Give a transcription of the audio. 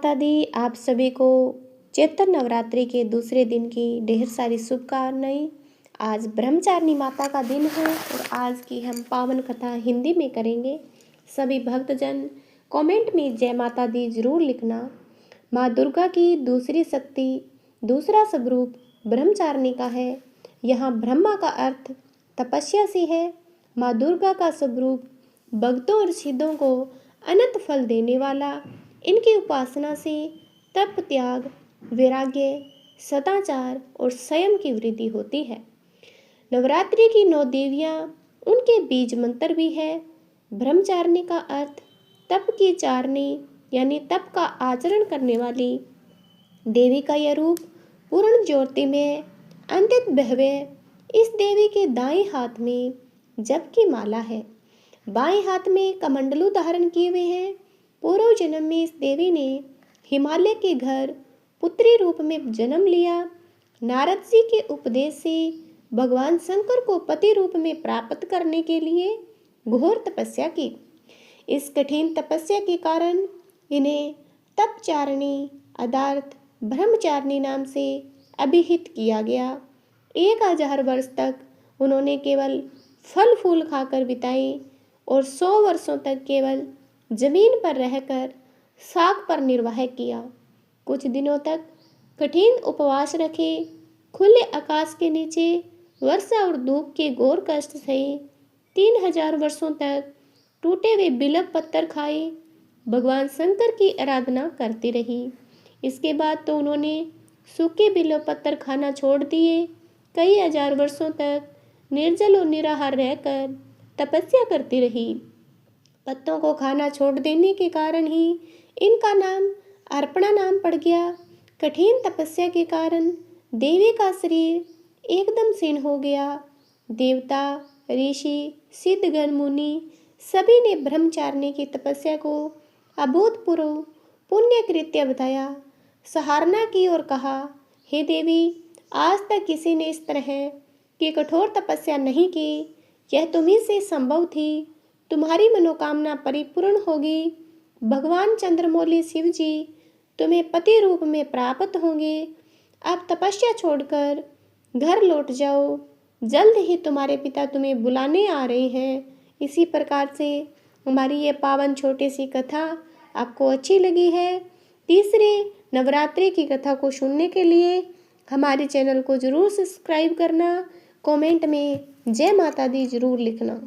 माता दी। आप सभी को चैत्र नवरात्रि के दूसरे दिन की ढेर सारी शुभकामनाएं। आज ब्रह्मचारिणी माता का दिन है और आज की हम पावन कथा हिंदी में करेंगे। सभी भक्तजन कमेंट में जय माता दी जरूर लिखना। माँ दुर्गा की दूसरी शक्ति, दूसरा स्वरूप ब्रह्मचारिणी का है। यहाँ ब्रह्मा का अर्थ तपस्या से है। माँ दुर्गा का स्वरूप भक्तों और सिद्धों को अनंत फल देने वाला। इनकी उपासना से तप, त्याग, वैराग्य, सदाचार और संयम की वृद्धि होती है। नवरात्रि की 9 देवियाँ, उनके बीज मंत्र भी है। ब्रह्मचारिणी का अर्थ तप की चारणी यानी तप का आचरण करने वाली। देवी का यह रूप पूर्ण ज्योति में अत्यंत भव्य। इस देवी के दाएं हाथ में जप की माला है, बाएं हाथ में कमंडलू धारण किए हुए हैं। पूर्व जन्म में इस देवी ने हिमालय के घर पुत्री रूप में जन्म लिया। नारद जी के उपदेश से भगवान शंकर को पति रूप में प्राप्त करने के लिए घोर तपस्या की। इस कठिन तपस्या के कारण इन्हें तपचारिणी अर्थात ब्रह्मचारिणी नाम से अभिहित किया गया। 1000 वर्ष तक उन्होंने केवल फल फूल खाकर बिताए और 100 वर्षों तक केवल जमीन पर रहकर साग पर निर्वाह किया। कुछ दिनों तक कठिन उपवास रखे, खुले आकाश के नीचे वर्षा और धूप के घोर कष्ट सहे। 3000 वर्षों तक टूटे हुए बिल्व पत्थर खाए, भगवान शंकर की आराधना करती रही। इसके बाद तो उन्होंने सूखे बिल्व पत्थर खाना छोड़ दिए। कई हजार वर्षों तक निर्जल और निराहार रहकर तपस्या करती रही। पत्तों को खाना छोड़ देने के कारण ही इनका नाम अर्पणा नाम पड़ गया। कठिन तपस्या के कारण देवी का शरीर एकदम क्षीण हो गया। देवता, ऋषि, सिद्धगण, मुनि सभी ने ब्रह्मचारिणी की तपस्या को अभूतपूर्व पुण्य कृत्य बताया, सराहना की और कहा, हे देवी, आज तक किसी ने इस तरह की कठोर तपस्या नहीं की। यह तुम्ही से संभव थी। तुम्हारी मनोकामना परिपूर्ण होगी। भगवान चंद्रमौली शिव जी तुम्हें पति रूप में प्राप्त होंगे। अब तपस्या छोड़कर घर लौट जाओ, जल्द ही तुम्हारे पिता तुम्हें बुलाने आ रहे हैं। इसी प्रकार से हमारी ये पावन छोटी सी कथा आपको अच्छी लगी है। तीसरे नवरात्रि की कथा को सुनने के लिए हमारे चैनल को जरूर सब्सक्राइब करना। कमेंट में जय माता दी जरूर लिखना।